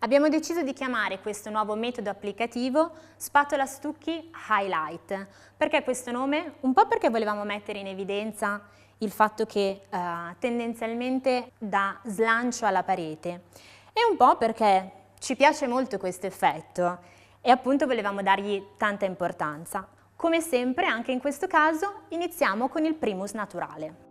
Abbiamo deciso di chiamare questo nuovo metodo applicativo spatola stucchi highlight. Perché questo nome? Un po' perché volevamo mettere in evidenza il fatto che tendenzialmente dà slancio alla parete e un po' perché ci piace molto questo effetto e appunto volevamo dargli tanta importanza. Come sempre, anche in questo caso, iniziamo con il primus naturale.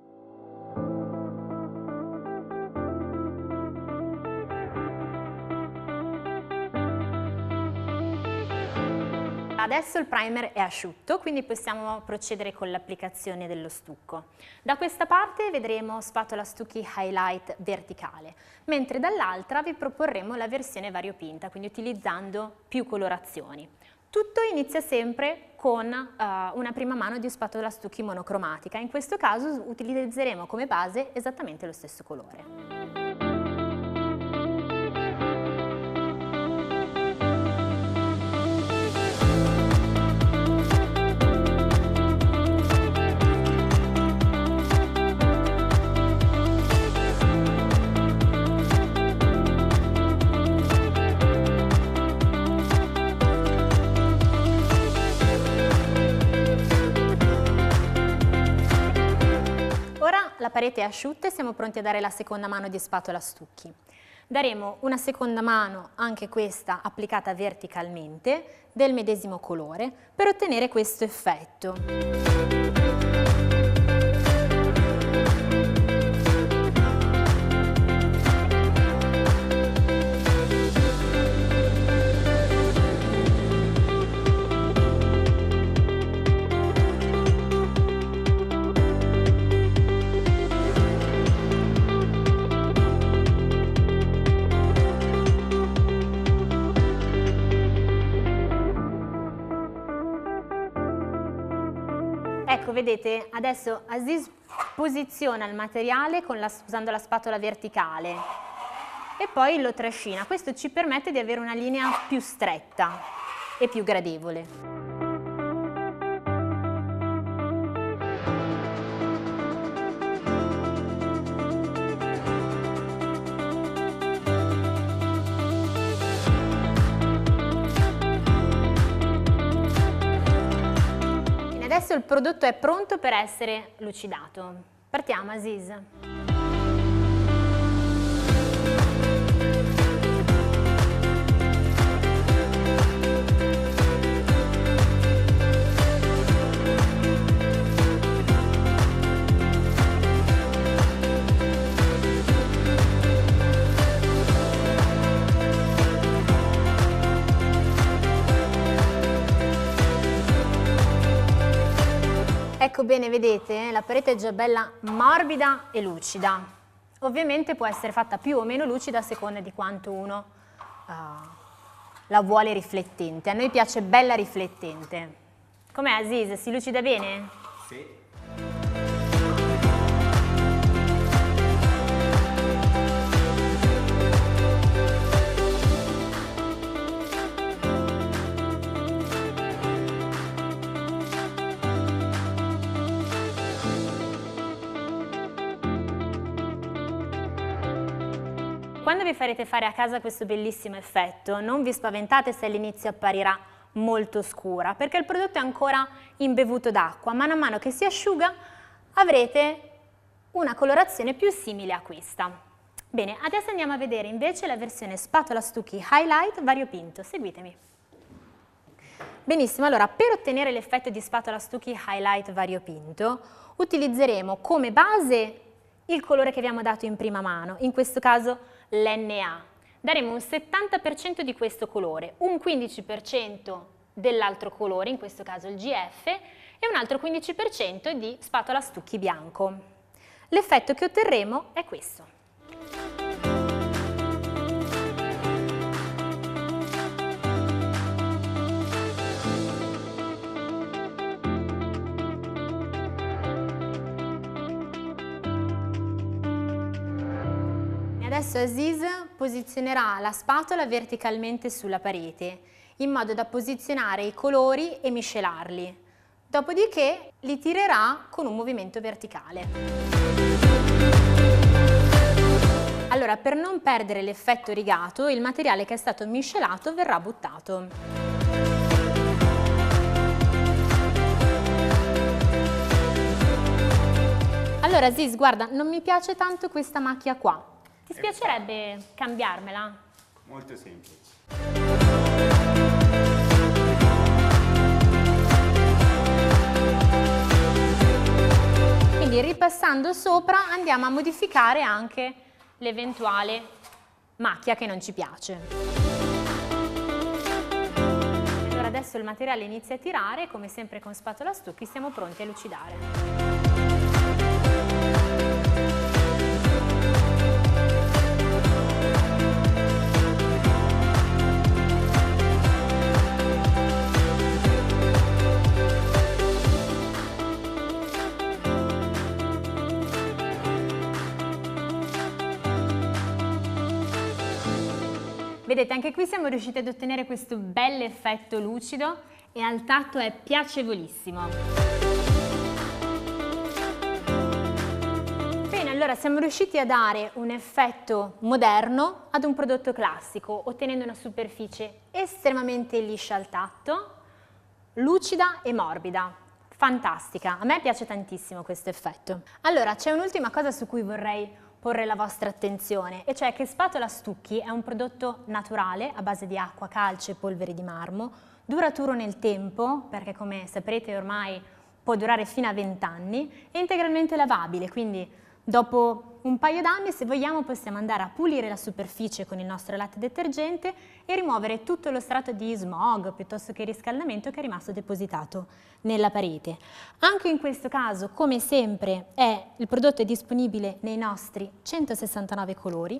Adesso il primer è asciutto, quindi possiamo procedere con l'applicazione dello stucco. Da questa parte vedremo spatola stucchi highlight verticale, mentre dall'altra vi proporremo la versione variopinta, quindi utilizzando più colorazioni. Tutto inizia sempre con una prima mano di spatola stucchi monocromatica, in questo caso utilizzeremo come base esattamente lo stesso colore. La parete è asciutta e siamo pronti a dare la seconda mano di spatola stucchi. Daremo una seconda mano, anche questa applicata verticalmente, del medesimo colore, per ottenere questo effetto. Ecco, vedete, adesso Aziz posiziona il materiale usando la spatola verticale e poi lo trascina. Questo ci permette di avere una linea più stretta e più gradevole. Adesso il prodotto è pronto per essere lucidato. Partiamo, Aziz. Ecco bene, vedete, la parete è già bella morbida e lucida. Ovviamente può essere fatta più o meno lucida a seconda di quanto uno la vuole riflettente. A noi piace bella riflettente. Com'è, Aziz? Si lucida bene? Sì. Quando vi farete fare a casa questo bellissimo effetto, non vi spaventate se all'inizio apparirà molto scura, perché il prodotto è ancora imbevuto d'acqua. Mano a mano che si asciuga avrete una colorazione più simile a questa. Bene, adesso andiamo a vedere invece la versione spatola stucchi highlight variopinto. Seguitemi. Benissimo, allora per ottenere l'effetto di spatola stucchi highlight variopinto utilizzeremo come base il colore che abbiamo dato in prima mano, in questo caso l'NA. Daremo un 70% di questo colore, un 15% dell'altro colore, in questo caso il GF, e un altro 15% di spatola stucchi bianco. L'effetto che otterremo è questo. Adesso Aziz posizionerà la spatola verticalmente sulla parete, in modo da posizionare i colori e miscelarli. Dopodiché li tirerà con un movimento verticale. Allora, per non perdere l'effetto rigato, il materiale che è stato miscelato verrà buttato. Allora Ziz, guarda, non mi piace tanto questa macchia qua. Ti spiacerebbe cambiarmela? Molto semplice. Quindi ripassando sopra andiamo a modificare anche l'eventuale macchia che non ci piace. Allora adesso il materiale inizia a tirare, come sempre con spatola Stucchi siamo pronti a lucidare. Vedete, anche qui siamo riusciti ad ottenere questo bel effetto lucido e al tatto è piacevolissimo. Bene, allora siamo riusciti a dare un effetto moderno ad un prodotto classico, ottenendo una superficie estremamente liscia al tatto, lucida e morbida. Fantastica, a me piace tantissimo questo effetto. Allora, c'è un'ultima cosa su cui vorrei porre la vostra attenzione, e cioè che Spatola Stucchi è un prodotto naturale a base di acqua, calce e polvere di marmo, duraturo nel tempo, perché come saprete ormai può durare fino a 20 anni, è integralmente lavabile, quindi dopo un paio d'anni, se vogliamo, possiamo andare a pulire la superficie con il nostro latte detergente e rimuovere tutto lo strato di smog piuttosto che riscaldamento che è rimasto depositato nella parete. Anche in questo caso, come sempre, il prodotto è disponibile nei nostri 169 colori,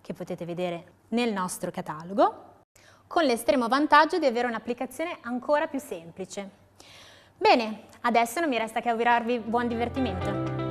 che potete vedere nel nostro catalogo, con l'estremo vantaggio di avere un'applicazione ancora più semplice. Bene, adesso non mi resta che augurarvi buon divertimento.